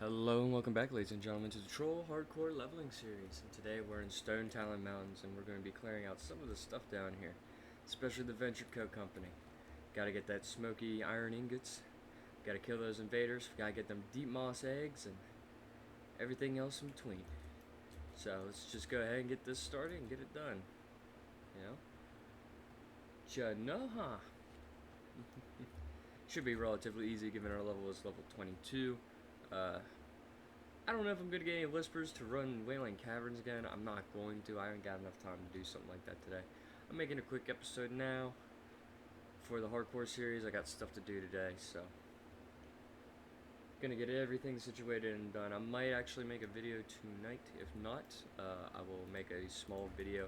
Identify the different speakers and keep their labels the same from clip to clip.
Speaker 1: Hello and welcome back, ladies and gentlemen, to the Troll Hardcore Leveling Series. And today we're in Stone Talon Mountains and we're going to be clearing out some of the stuff down here, especially the Venture Co. Company. Gotta get that smoky iron ingots, gotta kill those invaders, gotta get them deep moss eggs, and everything else in between. So let's just go ahead and get this started and get it done. You know? Chanoha! Should be relatively easy given our level is level 22. I don't know if I'm going to get any whispers to run Wailing Caverns again. I'm not going to. I haven't got enough time to do something like that today. I'm making a quick episode now for the hardcore series. I got stuff to do today, so gonna get everything situated and done. I might actually make a video tonight. If not, I will make a small video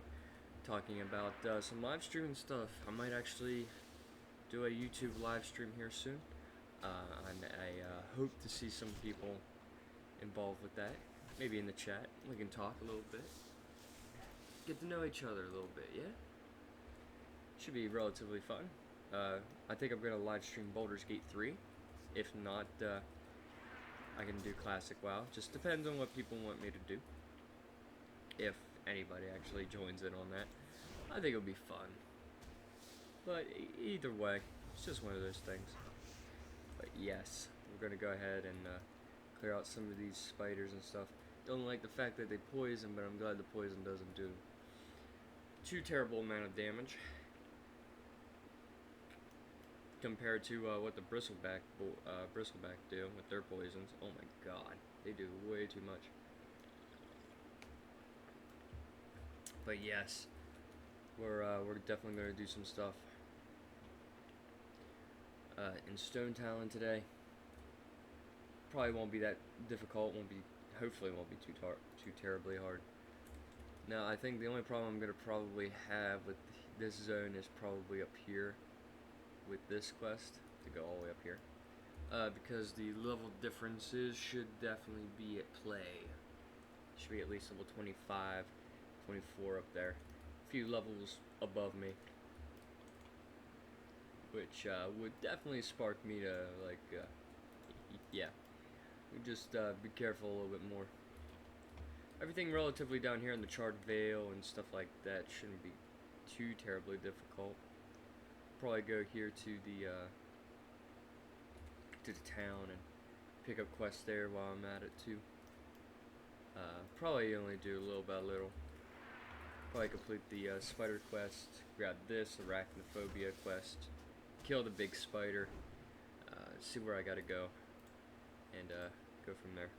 Speaker 1: talking about some live streaming stuff. I might actually do a YouTube live stream here soon. And I hope to see some people involved with that. Maybe in the chat. We can talk a little bit. Get to know each other a little bit, yeah? Should be relatively fun. I think I'm going to live stream Baldur's Gate 3. If not, I can do Classic WoW. Just depends on what people want me to do. If anybody actually joins in on that. I think it'll be fun. But either way, it's just one of those things. But yes, we're going to go ahead and clear out some of these spiders and stuff. Don't like the fact that they poison, but I'm glad the poison doesn't do too terrible amount of damage compared to what the bristleback do with their poisons. Oh my god, they do way too much. But yes, we're definitely going to do some stuff in Stone Talon today. Probably won't be that difficult. Hopefully won't be too terribly hard. Now I think the only problem I'm gonna probably have with this zone is probably up here with this quest to go all the way up here, because the level differences should definitely be at play. Should be at least level 25, 24 up there, a few levels above me, which would definitely spark me to like, yeah. Just be careful a little bit more. Everything relatively down here in the Charred Vale and stuff like that shouldn't be too terribly difficult. Probably go here to the town and pick up quests there while I'm at it too. Probably only do little by little. Probably complete the spider quest, grab this arachnophobia quest, kill the big spider, see where I gotta go, and go from there.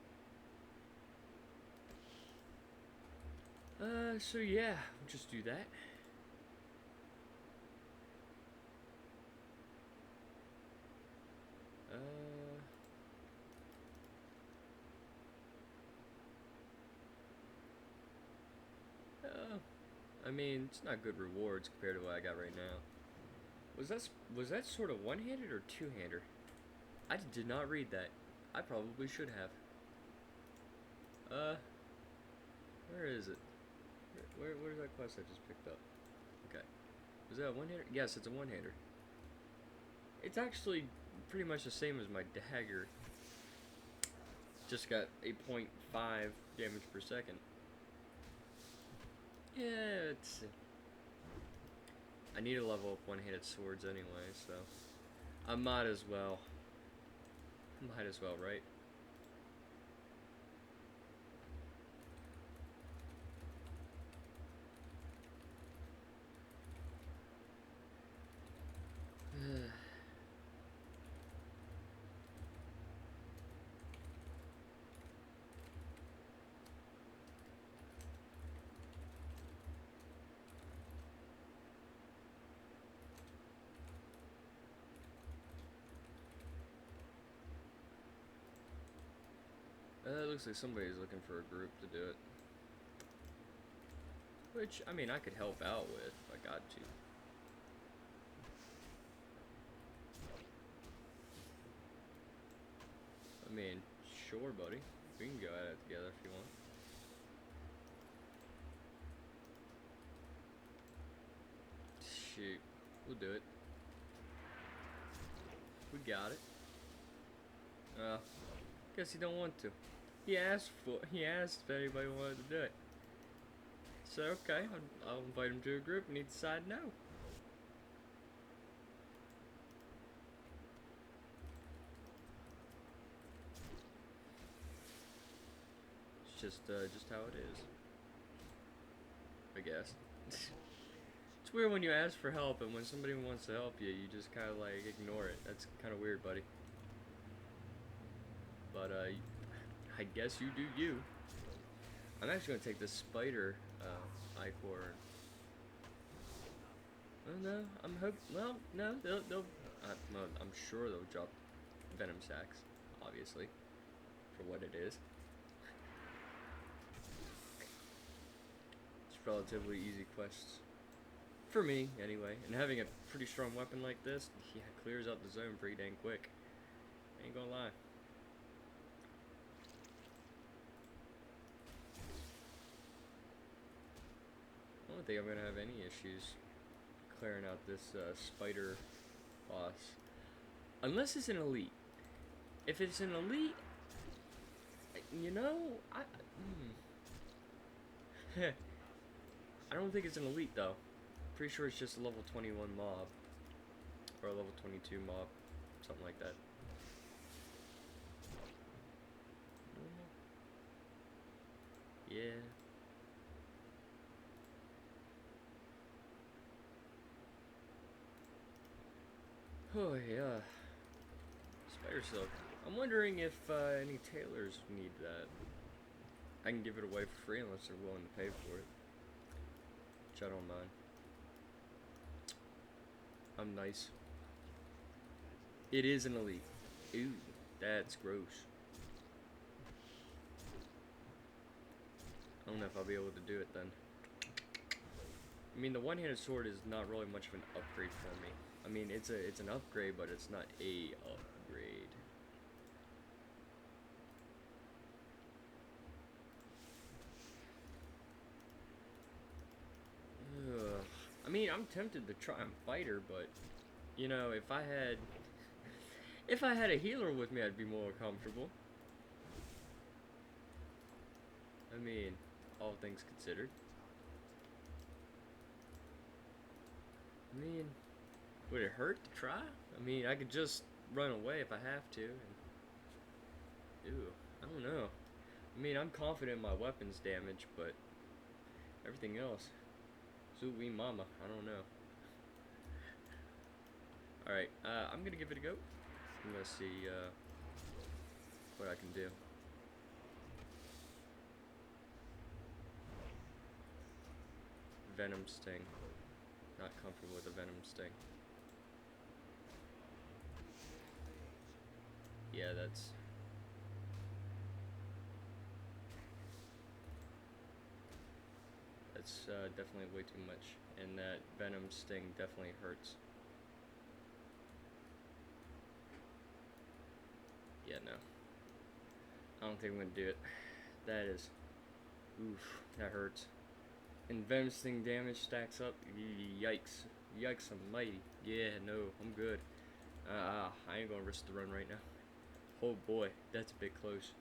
Speaker 1: So yeah, we'll just do that. I mean, it's not good rewards compared to what I got right now. Was that sort of one-handed or two-hander? I did not read that. I probably should have. Where is it? Where's that quest I just picked up? Okay. Was that a one-hander? Yes, it's a one-hander. It's actually pretty much the same as my dagger. Just got a 0.5 damage per second. Yeah, I need to level up one-handed swords anyway, so I might as well. Might as well, right? It looks like somebody's looking for a group to do it. Which, I mean, I could help out with if I got to. I mean, sure, buddy. We can go at it together if you want. Shoot. We'll do it. We got it. Guess he don't want to. He asked if anybody wanted to do it. So okay, I'll invite him to a group and he decided no. It's just how it is, I guess. It's weird when you ask for help and when somebody wants to help you, you just kind of like ignore it. That's kind of weird, buddy. But I guess you do you. I'm actually gonna take this spider ichor. Well, no, I'm hope. Well, no, they'll. Well, I'm sure they'll drop venom sacks, obviously, for what it is. It's relatively easy quests. For me, anyway. And having a pretty strong weapon like this, yeah, clears out the zone pretty dang quick. Ain't gonna lie. I don't think I'm gonna have any issues clearing out this spider boss. Unless it's an elite. If it's an elite, you know, I don't think it's an elite though. Pretty sure it's just a level 21 mob. Or a level 22 mob. Something like that. Yeah. Oh yeah. Spider silk. I'm wondering if any tailors need that. I can give it away for free unless they're willing to pay for it. Which I don't mind. I'm nice. It is an elite. Ooh, that's gross. I don't know if I'll be able to do it then. I mean, the one-handed sword is not really much of an upgrade for me. I mean, it's an upgrade, but it's not a upgrade. Ugh. I mean, I'm tempted to try and fight her, but you know, if I had a healer with me, I'd be more comfortable. I mean, all things considered. I mean, would it hurt to try? I mean, I could just run away if I have to. And, ew, I don't know. I mean, I'm confident in my weapons damage, but everything else, sweet mama, I don't know. Alright, I'm gonna give it a go. I'm gonna see what I can do. Venom sting. Not comfortable with a venom sting. Yeah, that's definitely way too much, and that venom sting definitely hurts. Yeah, no. I don't think I'm gonna do it. That is, oof, that hurts. And venom sting damage stacks up. Yikes. Yikes almighty. Yeah, no, I'm good. I ain't gonna risk the run right now. Oh boy, that's a bit close.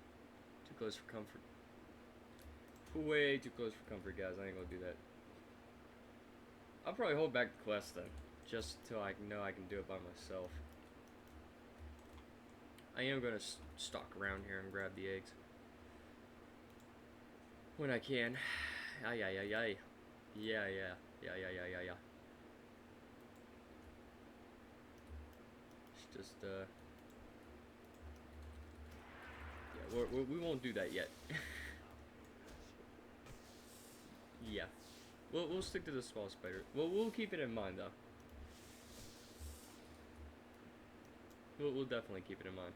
Speaker 1: Too close for comfort. Way too close for comfort, guys. I ain't gonna do that. I'll probably hold back the quest then, just till I know I can do it by myself. I am gonna stalk around here and grab the eggs when I can. Ay, ay, ay, ay. Yeah. It's just, yeah, we won't do that yet. Yeah. We'll stick to the small spider. We'll keep it in mind, though. We'll definitely keep it in mind.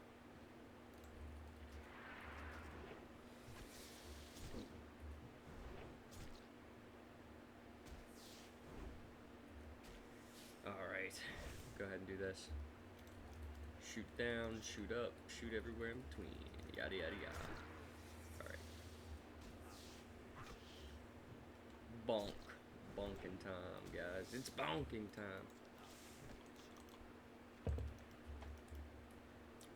Speaker 1: Alright. Go ahead and do this. Shoot down, shoot up, shoot everywhere in between. Yada yada yada. Alright. Bonk. Bonking time, guys. It's bonking time.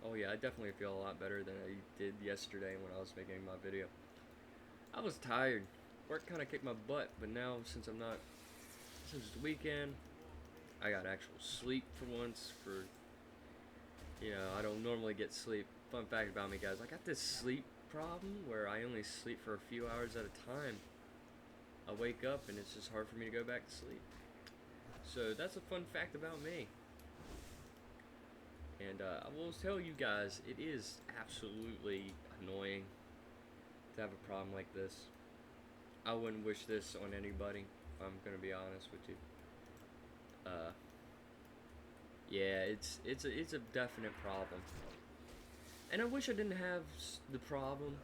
Speaker 1: Oh yeah, I definitely feel a lot better than I did yesterday when I was making my video. I was tired. Work kind of kicked my butt, but now since since the weekend, I got actual sleep for once. I don't normally get sleep. Fun fact about me, guys, I got this sleep problem where I only sleep for a few hours at a time. I wake up and it's just hard for me to go back to sleep. So that's a fun fact about me. And I will tell you guys, it is absolutely annoying to have a problem like this. I wouldn't wish this on anybody, if I'm gonna be honest with you. Uh, yeah, it's a definite problem. And I wish I didn't have the problem.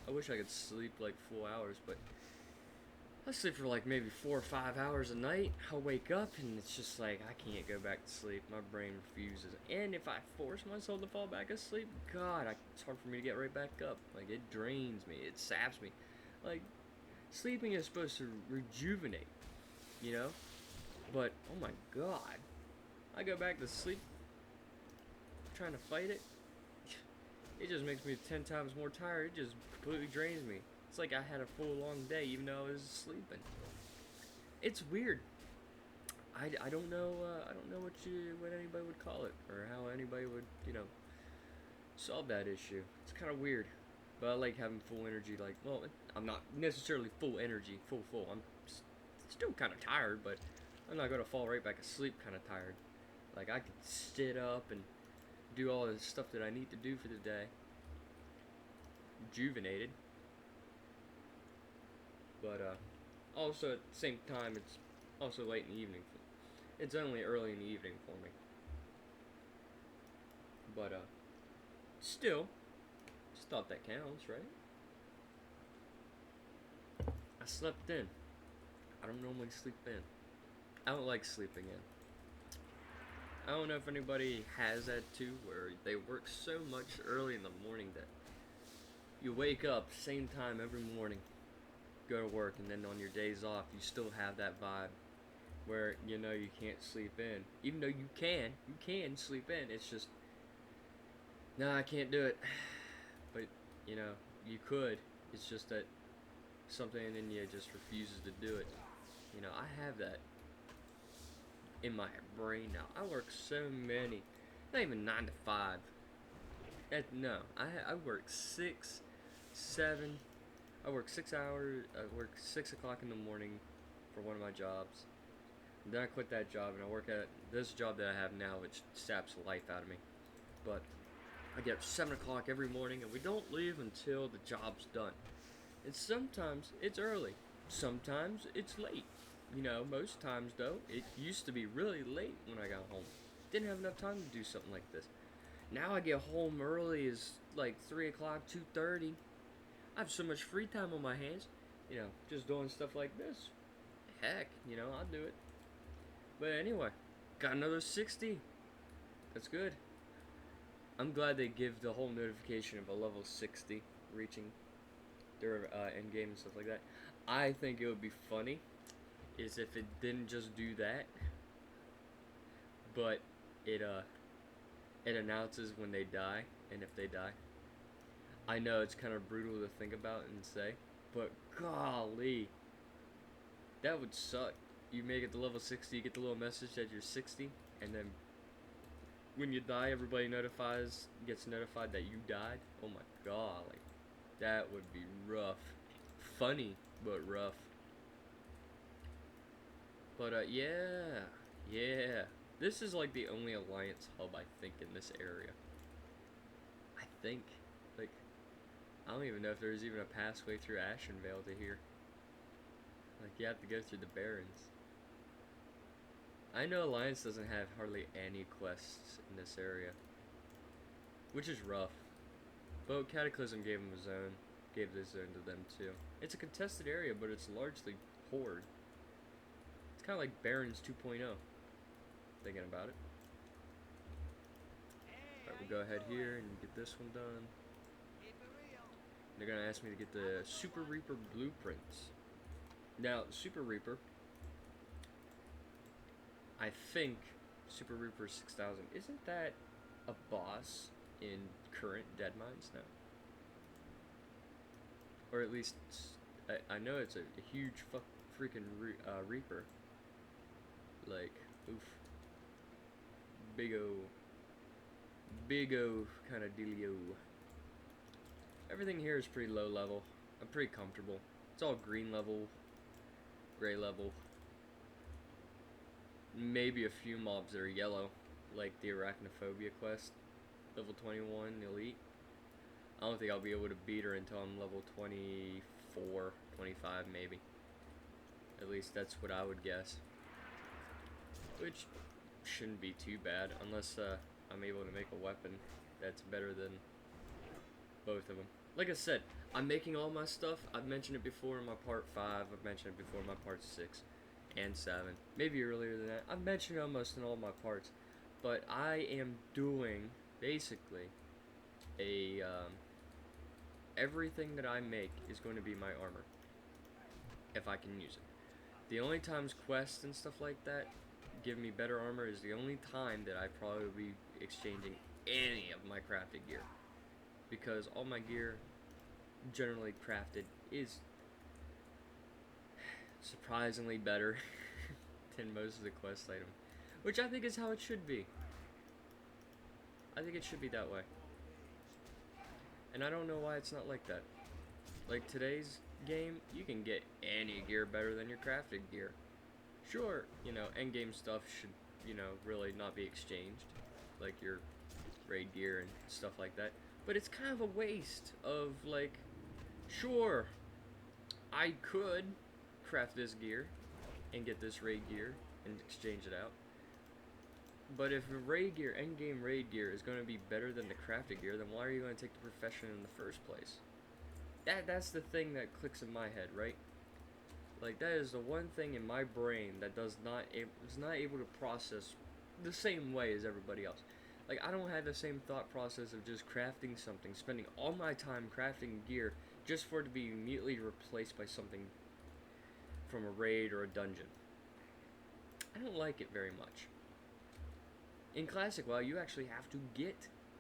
Speaker 1: I wish I could sleep like full hours, but I sleep for like maybe 4 or 5 hours a night. I'll wake up and it's just like I can't go back to sleep. My brain refuses. And if I force myself to fall back asleep, God, it's hard for me to get right back up. Like it drains me, it saps me. Like sleeping is supposed to rejuvenate, you know? But oh my God, I go back to sleep trying to fight it. It just makes me 10 times more tired. It just completely drains me. It's like I had a full long day even though I was sleeping. It's weird. I don't know what anybody would call it or how anybody would solve that issue. It's kind of weird, but I like having full energy. Like, well, I'm not necessarily full energy, full. I'm still kind of tired, but I'm not gonna fall right back asleep kind of tired. Like I could sit up and do all the stuff that I need to do for the day. Rejuvenated. But also at the same time, it's also late in the evening. It's only early in the evening for me. But still, just thought that counts, right? I slept in. I don't normally sleep in. I don't like sleeping in. I don't know if anybody has that too, where they work so much early in the morning that you wake up same time every morning, go to work, and then on your days off you still have that vibe where you can't sleep in, even though you can sleep in. It's just no, I can't do it. But you could. It's just that something in you just refuses to do it. I have that in my brain now. I work so many, not even 9 to 5. No, I work 6, 7. I work 6 hours. I work 6 o'clock in the morning for one of my jobs. And then I quit that job and I work at this job that I have now, which saps the life out of me. But I get up 7 o'clock every morning and we don't leave until the job's done. And sometimes it's early, sometimes it's late. Most times though, it used to be really late when I got home. Didn't have enough time to do something like this. Now I get home early, is like 3 o'clock, 2:30. I have so much free time on my hands, just doing stuff like this. Heck, I'll do it. But anyway, got another 60. That's good. I'm glad they give the whole notification of a level 60 reaching their end game and stuff like that. I think it would be funny is if it didn't just do that, but it announces when they die and if they die. I know it's kind of brutal to think about and say, but golly, that would suck. You make it to level 60, you get the little message that you're 60, and then when you die, everybody gets notified that you died. Oh my god, like, that would be rough. Funny, but rough. But yeah. This is like the only alliance hub I think in this area. I think, like, I don't even know if there's even a passway through Ashenvale to here. Like, you have to go through the Barrens. I know Alliance doesn't have hardly any quests in this area, which is rough. But Cataclysm gave this zone to them too. It's a contested area, but it's largely Horde. It's kind of like Barrens 2.0, thinking about it. Alright, we'll go ahead here and get this one done. They're going to ask me to get the Super Reaper blueprints. Now, Super Reaper, I think Super Reaper 6000, isn't that a boss in current Dead Mines now. Or at least, I know it's a huge freaking Reaper. Like, oof. Big O kind of dealio. Everything here is pretty low level. I'm pretty comfortable. It's all green level, gray level. Maybe a few mobs that are yellow, like the Arachnophobia quest, level 21 elite. I don't think I'll be able to beat her until I'm level 24, 25 maybe. At least that's what I would guess. Which shouldn't be too bad, unless I'm able to make a weapon that's better than both of them. Like I said, I'm making all my stuff. I've mentioned it before in my part 5. I've mentioned it before in my part 6 and 7. Maybe earlier than that. I've mentioned it almost in all my parts. But I am doing, basically, a, everything that I make is going to be my armor. If I can use it. The only times quests and stuff like that give me better armor is the only time that I probably will be exchanging any of my crafted gear. Because all my gear, generally crafted, is surprisingly better than most of the quest items. Which I think is how it should be. I think it should be that way. And I don't know why it's not like that. Like today's game, you can get any gear better than your crafted gear. Sure, you know, endgame stuff should, you know, really not be exchanged. Like your raid gear and stuff like that. But it's kind of a waste of, like, sure, I could craft this gear and get this raid gear and exchange it out. But if raid gear, endgame raid gear, is going to be better than the crafted gear, then why are you going to take the profession in the first place? That's the thing that clicks in my head, right? Like, that is the one thing in my brain that is not able to process the same way as everybody else. Like, I don't have the same thought process of just crafting something, spending all my time crafting gear just for it to be immediately replaced by something from a raid or a dungeon. I don't like it very much. In Classic WoW, you actually have to get,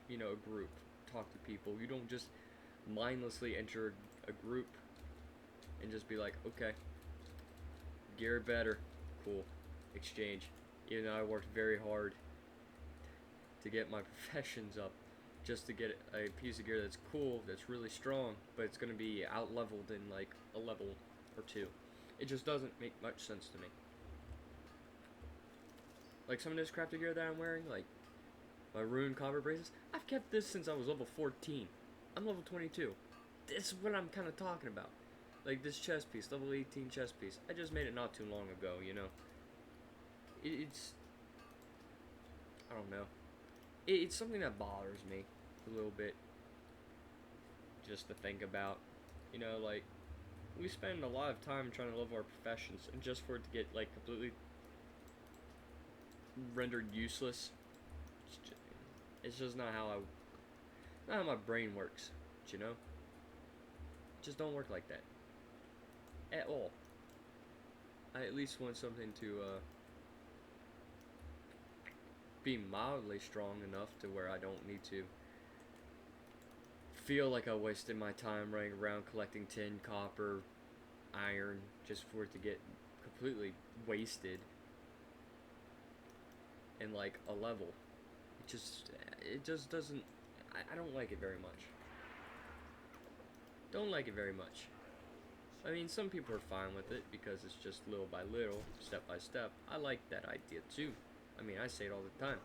Speaker 1: you know, a group, talk to people. You don't just mindlessly enter a group and just be like, okay, gear better, cool, exchange. Even though I worked very hard to get my professions up, just to get a piece of gear that's cool, that's really strong, but it's going to be out-leveled in like a level or 2. It just doesn't make much sense to me. Like some of this crafted gear that I'm wearing, like my Rune Copper braces, I've kept this since I was level 14. I'm level 22. This is what I'm kind of talking about. Like this chest piece, level 18 chest piece. I just made it not too long ago, you know. It's, I don't know. It's something that bothers me a little bit. Just to think about. You know, like, we spend a lot of time trying to level our professions, and just for it to get, like, completely rendered useless. It's just not how my brain works, you know? It just don't work like that. At all. I at least want something to, be mildly strong enough to where I don't need to feel like I wasted my time running around collecting tin, copper, iron, just for it to get completely wasted in like a level. It just doesn't, I don't like it very much. Don't like it very much. I mean, some people are fine with it because it's just little by little, step by step. I like that idea too. I mean, I say it all the time.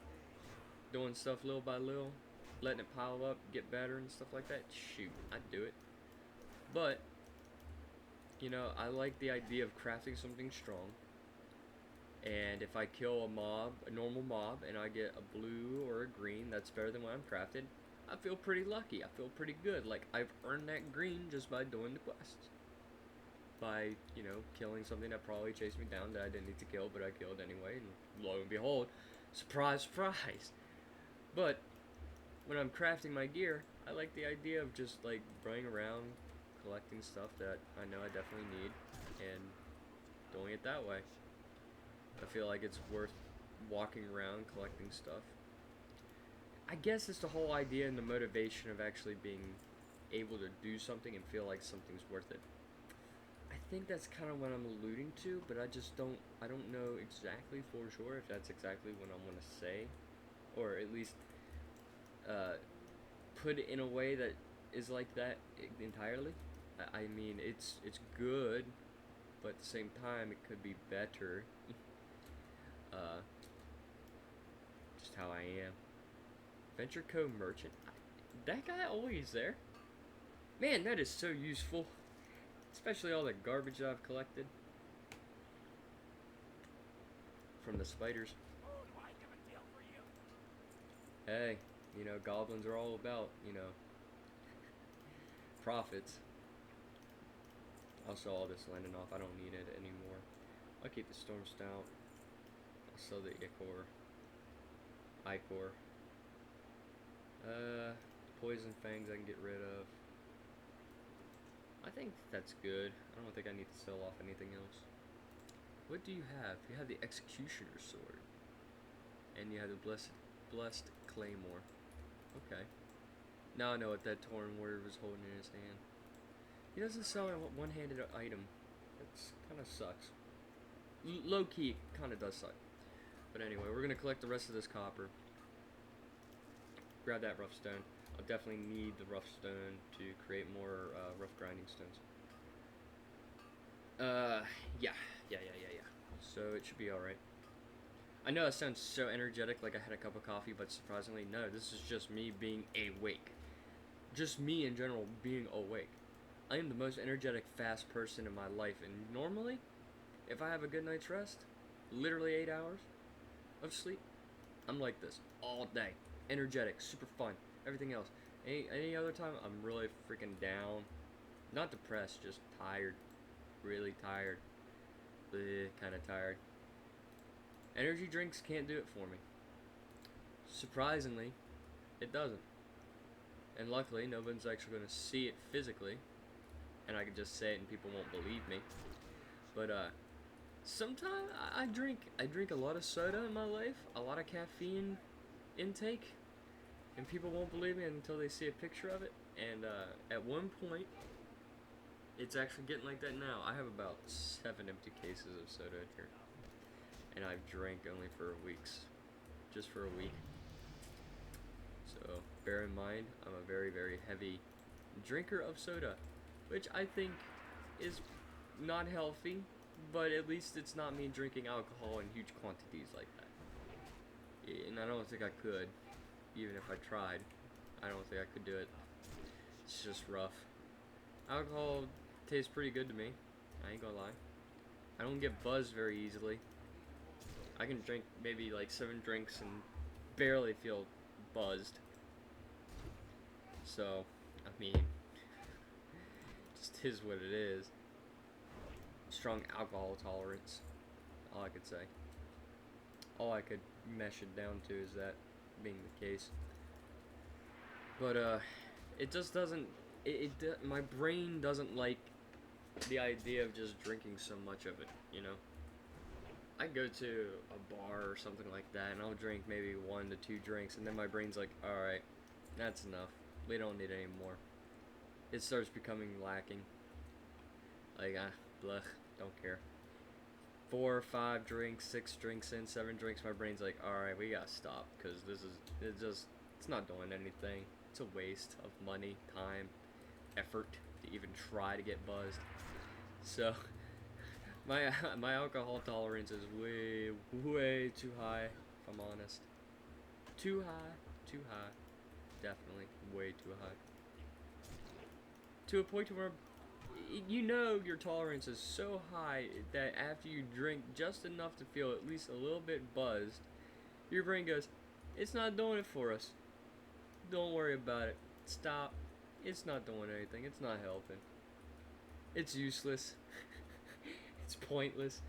Speaker 1: Doing stuff little by little, letting it pile up, get better and stuff like that. Shoot, I'd do it. But, you know, I like the idea of crafting something strong. And if I kill a mob, a normal mob, and I get a blue or a green that's better than what I'm crafted, I feel pretty lucky. I feel pretty good. Like, I've earned that green just by doing the quests. By, you know, killing something that probably chased me down that I didn't need to kill, but I killed anyway, and lo and behold, surprise, surprise. But, when I'm crafting my gear, I like the idea of just, like, running around, collecting stuff that I know I definitely need, and doing it that way. I feel like it's worth walking around collecting stuff. I guess it's the whole idea and the motivation of actually being able to do something and feel like something's worth it. I think that's kind of what I'm alluding to, but I don't know exactly for sure if that's exactly what I want to say, or at least uh, put it in a way that is like that entirely. I mean, it's good, but at the same time, it could be better. uh, just how I am. Venture Co merchant. That guy always there. Man, that is so useful. Especially all the garbage I've collected from the spiders. Hey, goblins are all about, profits. I'll sell all this landing off. I don't need it anymore. I'll keep the storm stout. I'll sell the ichor. Poison fangs I can get rid of. I think that's good. I don't think I need to sell off anything else. What do you have? You have the Executioner's Sword. And you have the Blessed Claymore. Okay. Now I know what that Tauren warrior was holding in his hand. He doesn't sell a one-handed item. It's kind of sucks. Low-key, kind of does suck. But anyway, we're going to collect the rest of this copper. Grab that rough stone. I'll definitely need the rough stone to create more rough grinding stones. Yeah. So it should be alright. I know that sounds so energetic, like I had a cup of coffee, but surprisingly, no, this is just me being awake. Just me in general being awake. I am the most energetic, fast person in my life, and normally, if I have a good night's rest, literally 8 hours of sleep, I'm like this all day. Energetic, super fun, everything else. Any other time, I'm really freaking down. Not depressed, just tired. Really tired. Kind of tired. Energy drinks can't do it for me. Surprisingly, it doesn't. And luckily, no one's actually going to see it physically. And I can just say it and people won't believe me. But, sometimes I drink a lot of soda in my life. A lot of caffeine intake. And people won't believe me until they see a picture of it. And, at one point, it's actually getting like that now. I have about 7 empty cases of soda in here. And I've drank only for weeks. Just for a week. So, bear in mind, I'm a very, very heavy drinker of soda. Which I think is not healthy. But at least it's not me drinking alcohol in huge quantities like that. And I don't think I could. Even if I tried. I don't think I could do it. It's just rough. Alcohol tastes pretty good to me. I ain't gonna lie. I don't get buzzed very easily. I can drink maybe like 7 drinks and barely feel buzzed. So, I mean, just is what it is. Strong alcohol tolerance. All I could say. All I could mesh it down to is that being the case. But, it just doesn't, my brain doesn't like the idea of just drinking so much of it, you know? I go to a bar or something like that, and I'll drink maybe 1 to 2 drinks, and then my brain's like, alright, that's enough. We don't need any more. It starts becoming lacking. Like, blech, don't care. 4 or 5 drinks, 6 drinks in, 7 drinks, my brain's like, alright, we gotta stop, because it's not doing anything. It's a waste of money, time, effort to even try to get buzzed. So, my alcohol tolerance is way too high, if I'm honest. Too high. Definitely way too high. To a point where your tolerance is so high that after you drink just enough to feel at least a little bit buzzed, your brain goes, it's not doing it for us. Don't worry about it. Stop. It's not doing anything. It's not helping. It's useless. It's pointless.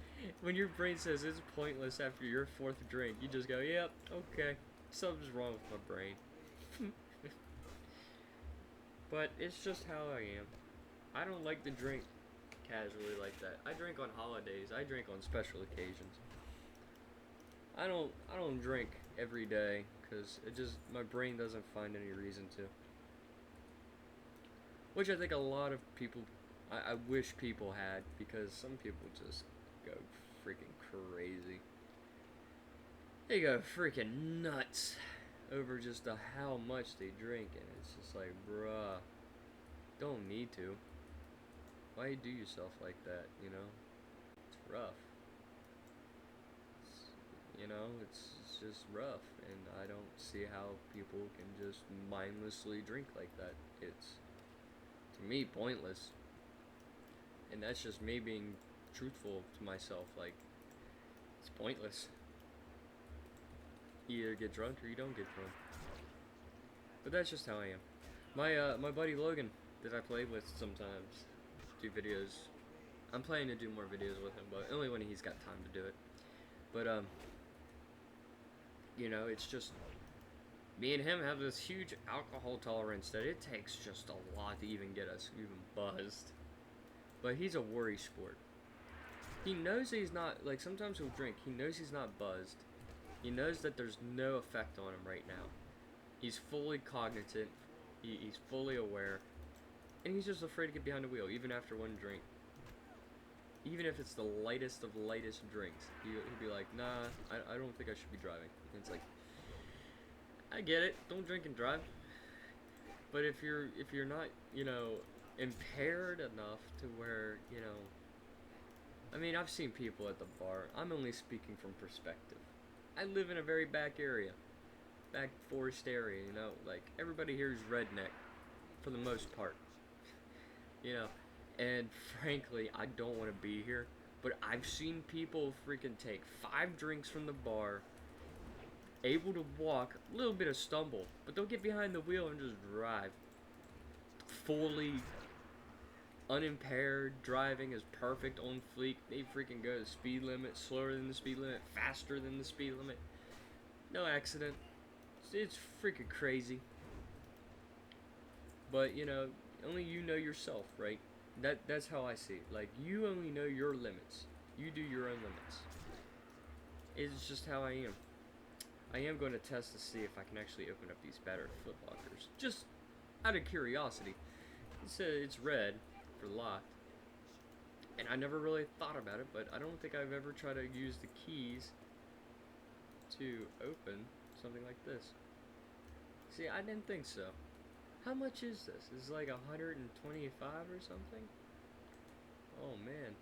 Speaker 1: When your brain says it's pointless after your 4th drink, you just go, yep, okay. Something's wrong with my brain. But it's just how I am. I don't like to drink casually like that. I drink on holidays. I drink on special occasions. I don't drink every day because my brain doesn't find any reason to. Which I think a lot of people, I wish people had, because some people just go freaking crazy. They go freaking nuts over just how much they drink, and it's just like, bruh, don't need to. Why do yourself like that, you know? It's rough. It's just rough, and I don't see how people can just mindlessly drink like that. It's, to me, pointless. And that's just me being truthful to myself. Like, it's pointless. You either get drunk or you don't get drunk. But that's just how I am. My buddy Logan that I play with sometimes, do videos. I'm planning to do more videos with him, but only when he's got time to do it. But it's just me and him have this huge alcohol tolerance that it takes just a lot to even get us even buzzed. But he's a worry sport. He knows he's not, like, sometimes he'll drink. He knows he's not buzzed. He knows that there's no effect on him right now. He's fully cognizant. He's fully aware. And he's just afraid to get behind the wheel, even after one drink. Even if it's the lightest of lightest drinks. He'll be like, nah, I don't think I should be driving. And it's like, I get it. Don't drink and drive. But if you're not, impaired enough to where, I mean, I've seen people at the bar. I'm only speaking from perspective. I live in a very back area. Back forest area, like, everybody here is redneck, for the most part. And frankly, I don't want to be here, but I've seen people freaking take 5 drinks from the bar, able to walk, a little bit of stumble, but they'll get behind the wheel and just drive. Fully unimpaired, driving is perfect, on fleek. They freaking go the speed limit, slower than the speed limit, faster than the speed limit. No accident. It's freaking crazy. But, only you know yourself, right? That's how I see it. Like, you only know your limits. You do your own limits. It's just how I am. I am going to test to see if I can actually open up these battered foot lockers. Just out of curiosity. It's red for locked. And I never really thought about it, but I don't think I've ever tried to use the keys to open something like this. See, I didn't think so. How much is this? Is it like 125 or something? Oh man.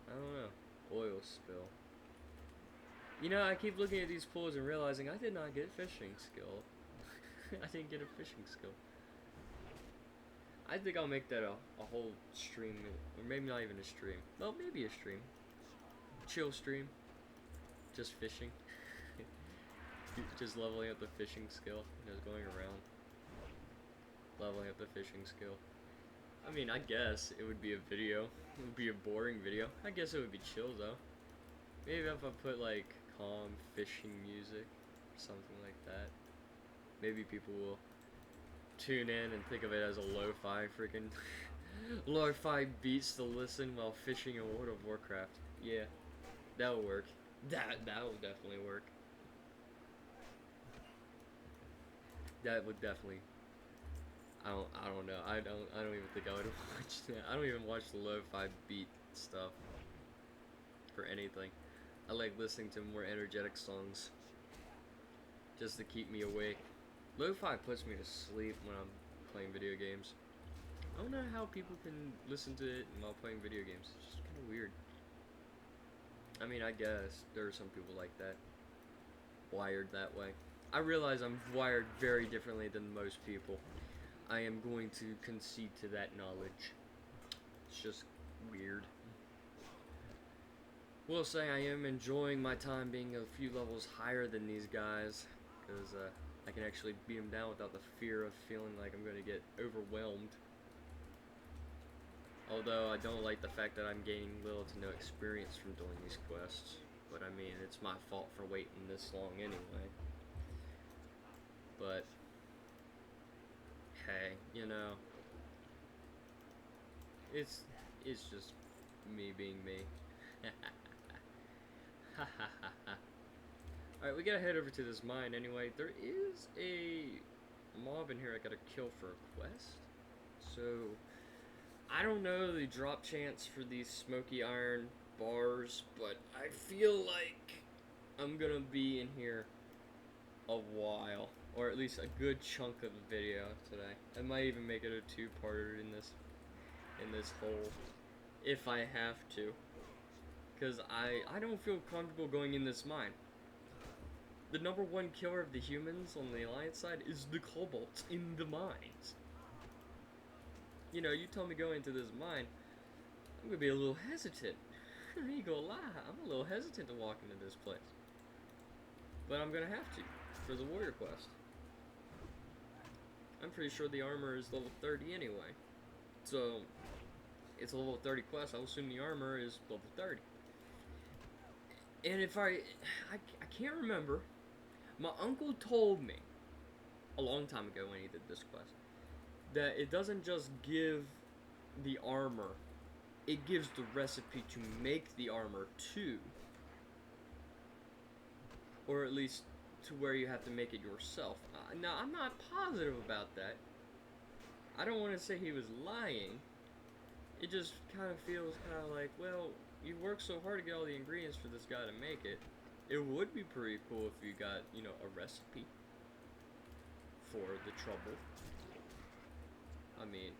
Speaker 1: I don't know. Oil spill. I keep looking at these pools and realizing I did not get fishing skill. I didn't get a fishing skill. I think I'll make that a whole stream, or maybe not even a stream. Well, maybe a stream. Chill stream. Just fishing. Just leveling up the fishing skill. Just going around. Leveling up the fishing skill. I mean, I guess it would be a video. It would be a boring video. I guess it would be chill though. Maybe if I put like calm fishing music or something like that. Maybe people will tune in and think of it as a lo-fi freaking lo-fi beats to listen while fishing in World of Warcraft. Yeah, that would work. That would definitely work. That would definitely. I don't know. I don't even think I would watch that. I don't even watch the lo-fi beat stuff for anything. I like listening to more energetic songs just to keep me awake. Lo-fi puts me to sleep when I'm playing video games. I don't know how people can listen to it while playing video games. It's just kind of weird. I mean, I guess there are some people like that, wired that way. I realize I'm wired very differently than most people. I am going to concede to that knowledge. It's just weird. Will say I am enjoying my time being a few levels higher than these guys, because I can actually beat them down without the fear of feeling like I'm going to get overwhelmed. Although I don't like the fact that I'm gaining little to no experience from doing these quests. But I mean, it's my fault for waiting this long anyway. But hey, it's just me being me. Alright, we gotta head over to this mine anyway. There is a mob in here I gotta kill for a quest. So, I don't know the drop chance for these smoky iron bars, but I feel like I'm gonna be in here a while, or at least a good chunk of the video today. I might even make it a two-parter in this hole, if I have to, because I don't feel comfortable going in this mine. The number one killer of the humans on the Alliance side is the kobolds in the mines. You know, you tell me go into this mine, I'm gonna be a little hesitant. I ain't gonna lie, I'm a little hesitant to walk into this place. But I'm gonna have to, for the warrior quest. I'm pretty sure the armor is level 30 anyway. So, it's a level 30 quest, I'll assume the armor is level 30. And if I can't remember, my uncle told me, a long time ago when he did this quest, that it doesn't just give the armor, it gives the recipe to make the armor too. Or at least to where you have to make it yourself. Now, I'm not positive about that. I don't want to say he was lying. It just kind of feels kind of like, well, you worked so hard to get all the ingredients for this guy to make it. It would be pretty cool if you got, you know, a recipe for the trouble. I mean,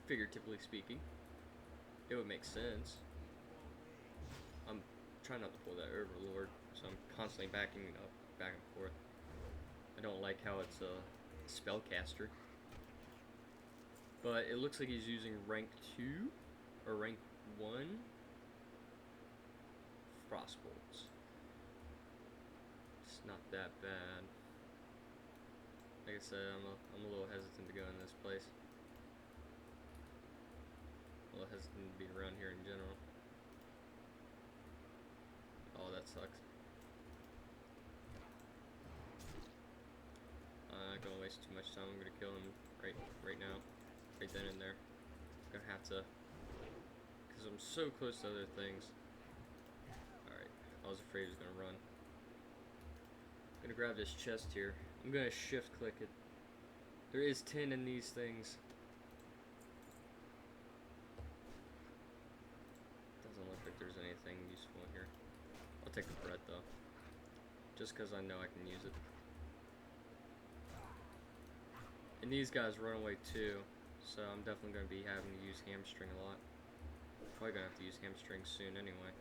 Speaker 1: figuratively speaking, it would make sense. I'm trying not to pull that overlord, so I'm constantly backing up, back and forth. I don't like how it's a spellcaster. But it looks like he's using rank 2 or rank 1 frostbolts. It's not that bad. Like I said, I'm a little hesitant to go in this place. A little hesitant to be around here in general. Oh, that sucks. I'm not gonna waste too much time. I'm gonna kill him right now. Right then and there. I'm gonna have to, because I'm so close to other things. Alright, I was afraid he was gonna run. I'm gonna grab this chest here. I'm gonna shift click it. There is tin in these things. Doesn't look like there's anything useful in here. I'll take the bread though, just because I know I can use it. And these guys run away too. So I'm definitely going to be having to use hamstring a lot. Probably going to have to use hamstring soon anyway.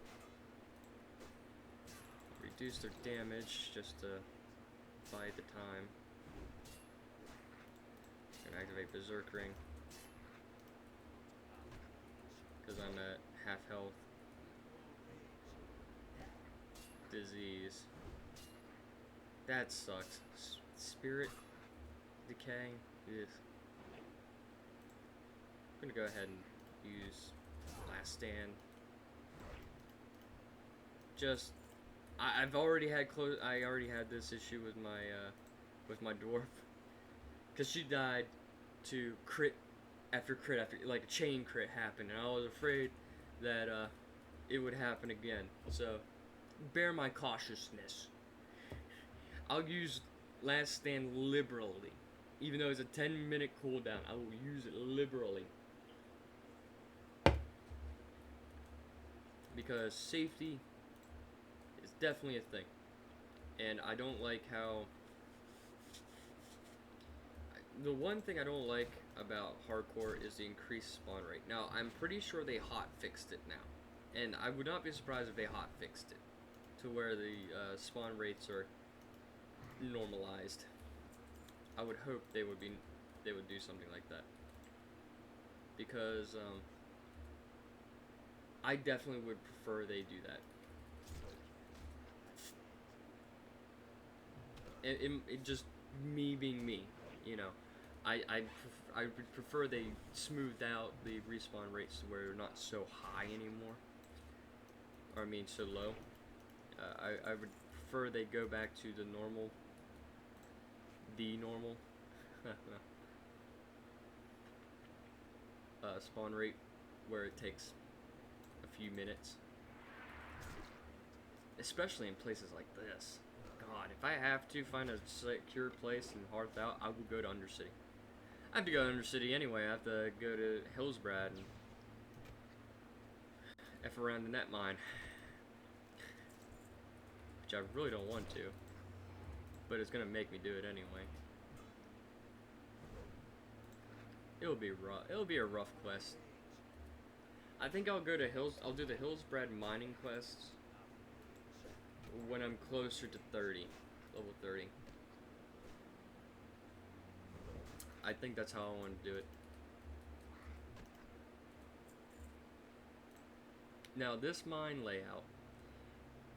Speaker 1: Reduce their damage just to bide the time. Gonna activate Berserk Ring. Because I'm at half health. Disease. That sucks. Spirit decay. Ugh. I'm gonna go ahead and use Last Stand. Just, I've already had I already had this issue with my dwarf, because she died to crit after like a chain crit happened, and I was afraid that it would happen again. So, bear my cautiousness. I'll use Last Stand liberally, even though it's a 10-minute cooldown. I will use it liberally. Because safety is definitely a thing. And I don't like how... The one thing I don't like about hardcore is the increased spawn rate. Now, I'm pretty sure they hot fixed it now. And I would not be surprised if they hot fixed it to where the spawn rates are normalized. I would hope they would do something like that. Because, I definitely would prefer they do that. It just me being me, you know. I would prefer they smoothed out the respawn rates to where they're not so high anymore. Or I mean so low. I would prefer they go back to the normal. Spawn rate, where it takes a few minutes. especially in places like this. God, if I have to find a secure place in Hearth Out, I will go to Undercity. I have to go to Undercity anyway. I have to go to Hillsbrad and F around the net mine, which I really don't want to, but it's gonna make me do it anyway. It'll be rough. It'll be a rough quest. I think I'll go to I'll do the Hillsbrad mining quests when I'm closer to 30, level 30. I think that's how I want to do it. Now this mine layout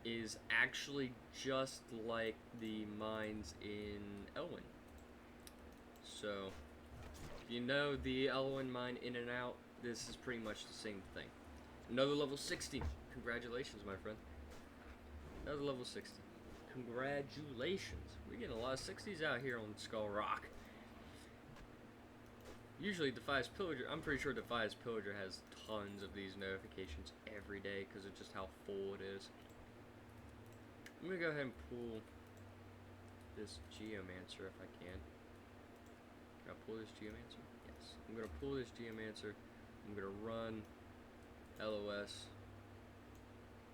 Speaker 1: is actually just like the mines in Elwyn. So, if you know the Elwyn mine in and out, this is pretty much the same thing. Another level 60. Congratulations, my friend. Another level 60. Congratulations. We're getting a lot of 60s out here on Skull Rock. Usually Defias Pillager, I'm pretty sure Defias Pillager has tons of these notifications every day because of just how full it is. I'm going to go ahead and pull this Geomancer if I can. Can I pull this Geomancer? Yes. I'm going to pull this Geomancer. I'm going to run LOS.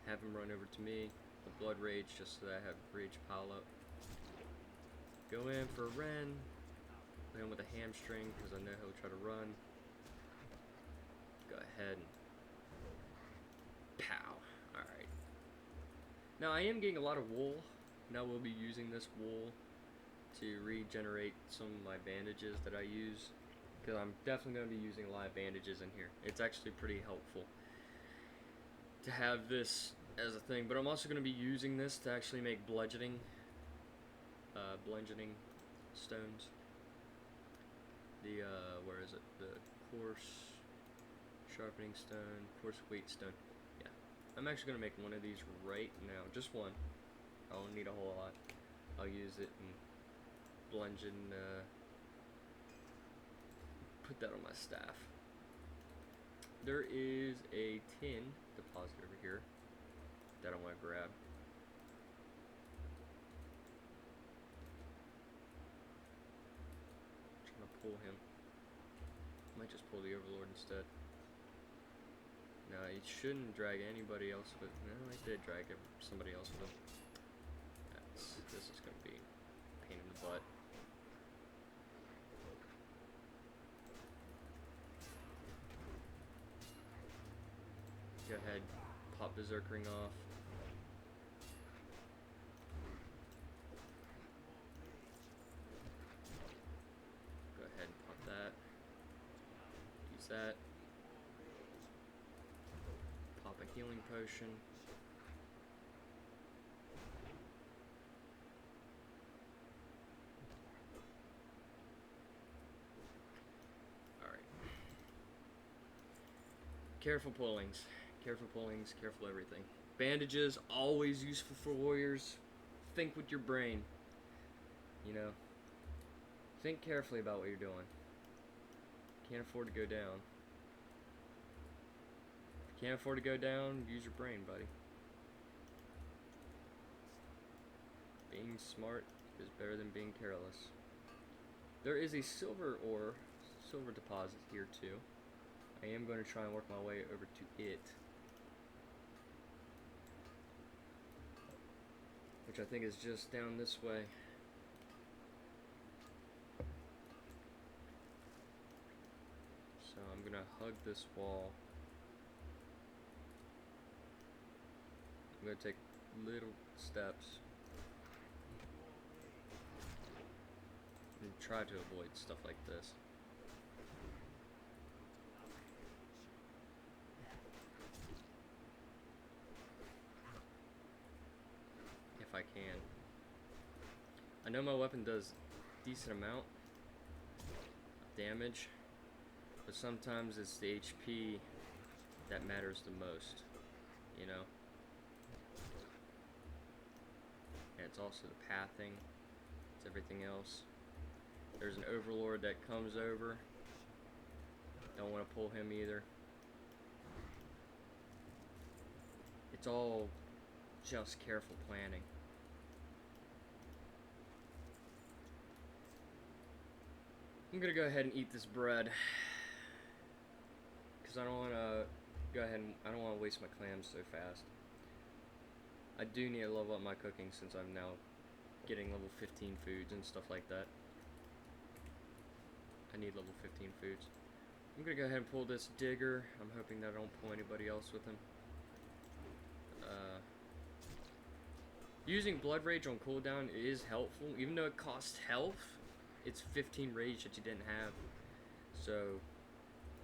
Speaker 1: Have him run over to me. The Blood Rage just so that I have Rage pile up. Go in for Ren. Hit him with a hamstring because I know he'll try to run. Go ahead and pow. Alright. Now I am getting a lot of wool. Now we'll be using this wool to regenerate some of my bandages that I use. Because I'm definitely going to be using a lot of bandages in here. It's actually pretty helpful to have this as a thing. But I'm also going to be using this to actually make bludgeoning stones. The, where is it? The coarse sharpening stone, coarse weight stone. Yeah. I'm actually going to make one of these right now. Just one. I don't need a whole lot. I'll use it and bludgeon, put that on my staff. There is a tin deposit over here that I want to grab. Pull him. Might just pull the Overlord instead. No, he shouldn't drag anybody else with. No, I did drag somebody else with him. This is gonna be a pain in the butt. Go ahead, pop Berserk Ring off. That. Pop a healing potion. Alright. Careful pullings. Careful pullings, careful everything. Bandages, always useful for warriors. Think with your brain. You know? Think carefully about what you're doing. Can't afford to go down. If you can't afford to go down, use your brain, buddy. Being smart is better than being careless. There is a silver deposit here too. I am going to try and work my way over to it. Which I think is just down this way. So I'm gonna hug this wall. I'm gonna take little steps and try to avoid stuff like this. If I can. I know my weapon does a decent amount of damage. But sometimes it's the HP that matters the most, you know? And it's also the pathing, it's everything else. There's an Overlord that comes over. Don't want to pull him either. It's all Just careful planning. I'm gonna go ahead and eat this bread. Because I don't want to go ahead and I don't want to waste my clams so fast. I do need to level up my cooking since I'm now getting level 15 foods and stuff like that. I need level 15 foods. I'm gonna go ahead and pull this digger. I'm hoping that I don't pull anybody else with him. Using Blood Rage on cooldown is helpful. Even though it costs health, it's 15 rage that you didn't have. So,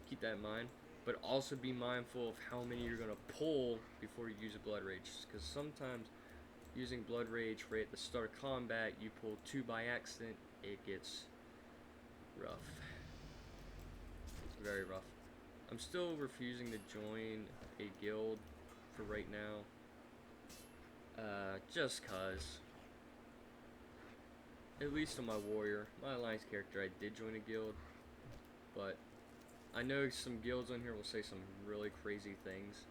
Speaker 1: keep that in mind. But also be mindful of how many you're going to pull before you use a Blood Rage. Because sometimes using Blood Rage right at the start of combat, you pull 2 by accident, it gets rough. Very rough. I'm still refusing to join a guild for right now. Just cause. At least on my warrior. My alliance character, I did join a guild. But I know some guilds on here will say some really crazy things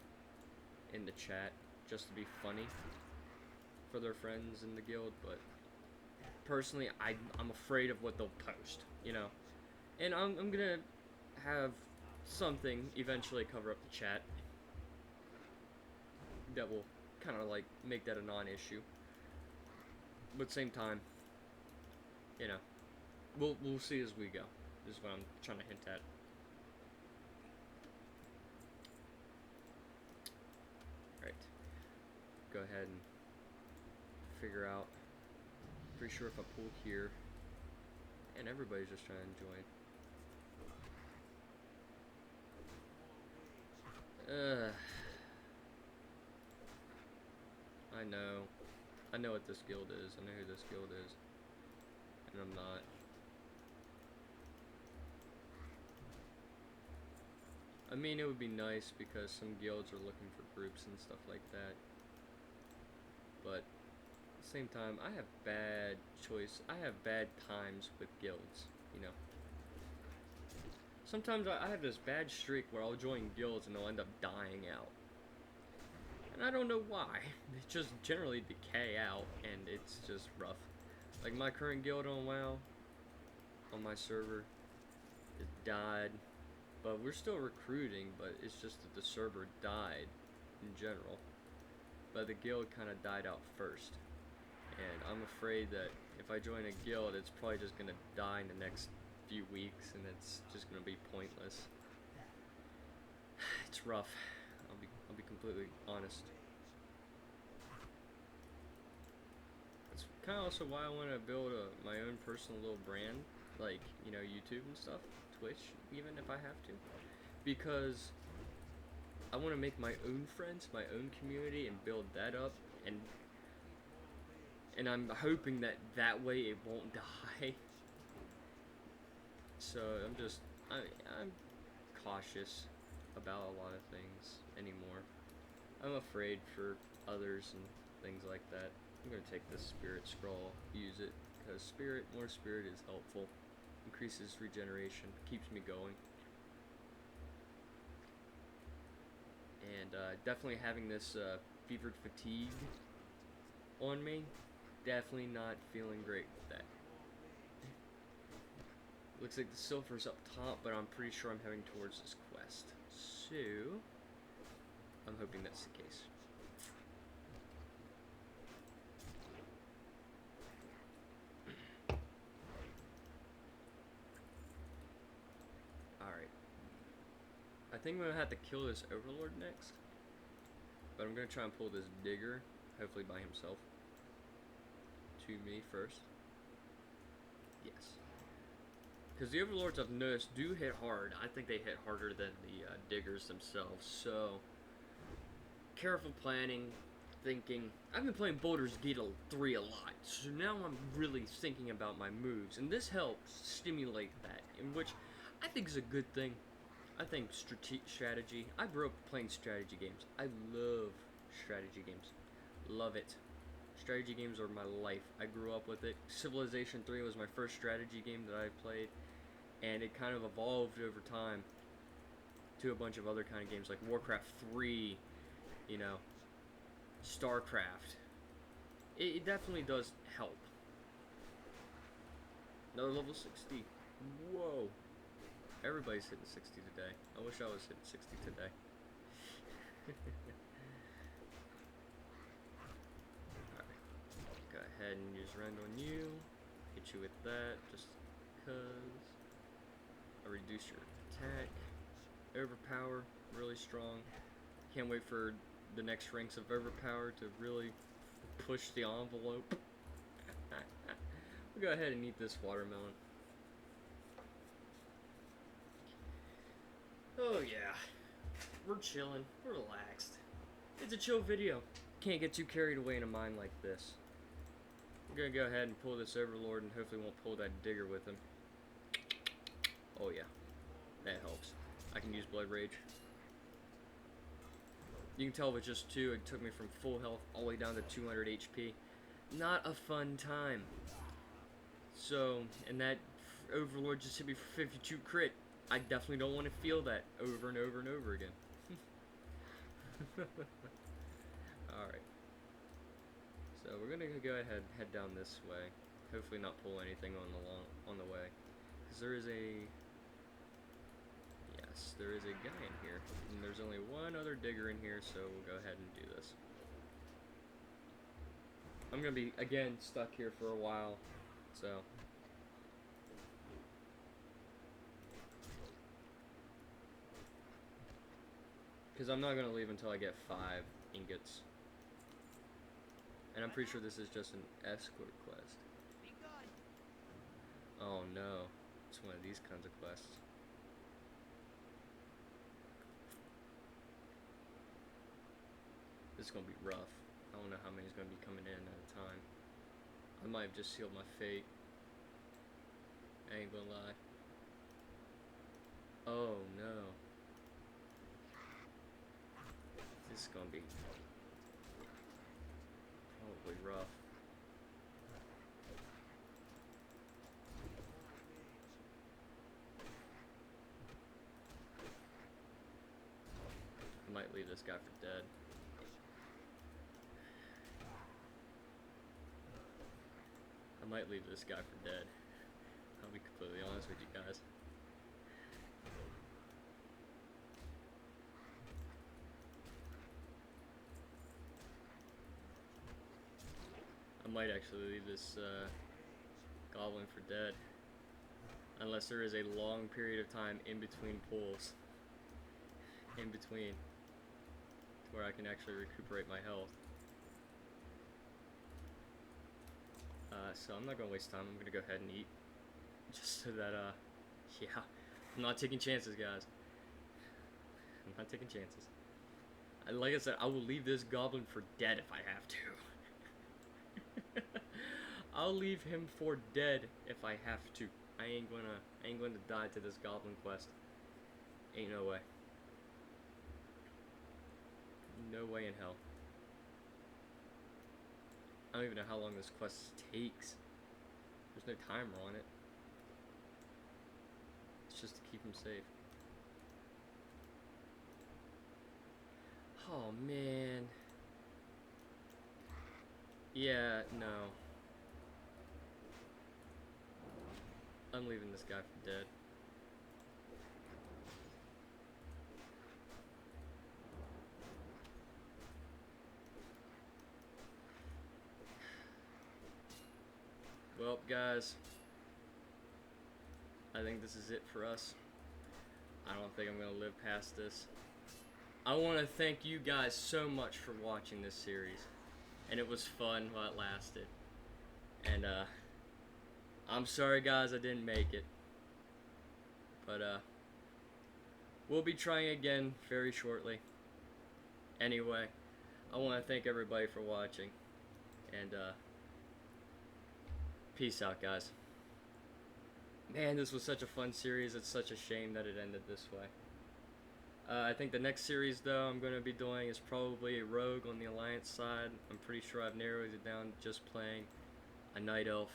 Speaker 1: in the chat just to be funny for their friends in the guild, but personally I'm afraid of what they'll post, you know. And I'm gonna have something eventually cover up the chat that will kind of like make that a non-issue. But at the same time, you know, we'll see as we go. This is what I'm trying to hint at. Right. Go ahead and figure out. Pretty sure if I pull here, and everybody's just trying to join. I know what this guild is. I know who this guild is. And I'm not. I mean, it would be nice because some guilds are looking for groups and stuff like that. But at the same time, I have bad choice. I have bad times with guilds, you know. Sometimes I have this bad streak where I'll join guilds and they'll end up dying out. And I don't know why. They just generally decay out, and it's just rough. Like my current guild on WoW, on my server, it died. But we're still recruiting, but it's just that the server died in general. But the guild kind of died out first. And I'm afraid that if I join a guild, it's probably just going to die in the next few weeks, and it's just going to be pointless. It's rough. I'll be completely honest. It's kind of also why I want to build my own personal little brand, like, you know, YouTube and stuff, Twitch, even if I have to, because I want to make my own friends, my own community, and build that up, and I'm hoping that that way it won't die. So I'm cautious about a lot of things anymore. I'm afraid for others and things like that. I'm gonna take this spirit scroll, use it, because more spirit is helpful, increases regeneration, keeps me going. And definitely having this fevered fatigue on me, definitely not feeling great with that. Looks like the sulfur's up top, but I'm pretty sure I'm heading towards this quest. So, I'm hoping that's the case. Alright. I think I'm going to have to kill this overlord next. But I'm going to try and pull this digger, hopefully by himself, to me first. Yes. Because the overlords I've noticed do hit hard. I think they hit harder than the diggers themselves. So, careful planning, thinking. I've been playing Baldur's Gate 3 a lot. So now I'm really thinking about my moves. And this helps stimulate that. In which I think is a good thing. I think strategy. I grew up playing strategy games. I love strategy games. Love it. Strategy games are my life. I grew up with it. Civilization 3 was my first strategy game that I played. And it kind of evolved over time to a bunch of other kind of games like Warcraft 3, you know. StarCraft. It definitely does help. Another level 60. Whoa. Everybody's hitting 60 today. I wish I was hitting 60 today. Alright. Go ahead and use rend on you. Hit you with that just because. I'll reduce your attack. Overpower. Really strong. Can't wait for the next ranks of overpower to really push the envelope. We'll go ahead and eat this watermelon. Oh yeah, we're chilling, we're relaxed. It's a chill video. Can't get too carried away in a mine like this. We're gonna go ahead and pull this overlord and hopefully won't pull that digger with him. Oh yeah, that helps. I can use blood rage. You can tell with just 2, it took me from full health all the way down to 200 HP. Not a fun time. So, and that overlord just hit me for 52 crit. I definitely don't want to feel that over and over and over again. Alright. So we're gonna go ahead and head down this way. Hopefully not pull anything on the way. Because there is a... Yes, there is a guy in here. And there's only one other digger in here, so we'll go ahead and do this. I'm gonna be, again, stuck here for a while. So... Because I'm not going to leave until I get 5 ingots. And I'm pretty sure this is just an escort quest. Oh no. It's one of these kinds of quests. This is going to be rough. I don't know how many's going to be coming in at a time. I might have just sealed my fate. I ain't gonna lie. Oh no. This is gonna be probably rough. I might leave this guy for dead. I might leave this guy for dead. I'll be completely honest with you guys. I might actually leave this goblin for dead. Unless there is a long period of time in between pulls. In between. Where I can actually recuperate my health. So I'm not going to waste time. I'm going to go ahead and eat. Just so that, yeah. I'm not taking chances, guys. I'm not taking chances. Like I said, I will leave this goblin for dead if I have to. I'll leave him for dead if I have to. I ain't gonna die to this goblin quest. Ain't no way. No way in hell. I don't even know how long this quest takes. There's no timer on it. It's just to keep him safe. Oh man. Yeah, no. I'm leaving this guy for dead. Well, guys, I think this is it for us. I don't think I'm going to live past this. I want to thank you guys so much for watching this series. And it was fun while it lasted. And, I'm sorry, guys, I didn't make it. But, we'll be trying again very shortly. Anyway, I want to thank everybody for watching. And, peace out, guys. Man, this was such a fun series. It's such a shame that it ended this way. I think the next series, though, I'm going to be doing is probably a rogue on the Alliance side. I'm pretty sure I've narrowed it down to just playing a Night Elf.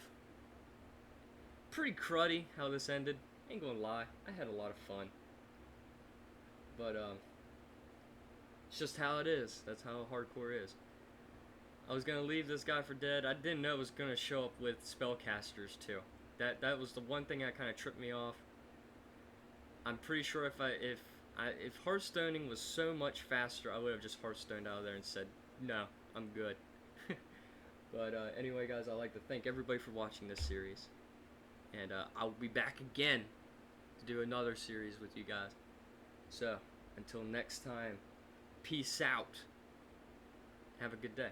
Speaker 1: Pretty cruddy how this ended. Ain't gonna lie. I had a lot of fun. But, it's just how it is. That's how hardcore is. I was gonna leave this guy for dead. I didn't know it was gonna show up with spellcasters too. That was the one thing that kind of tripped me off. I'm pretty sure if Hearthstoning was so much faster, I would have just Hearthstoned out of there and said, no, I'm good. But anyway, guys, I'd like to thank everybody for watching this series. And I'll be back again to do another series with you guys. So, until next time, peace out. Have a good day.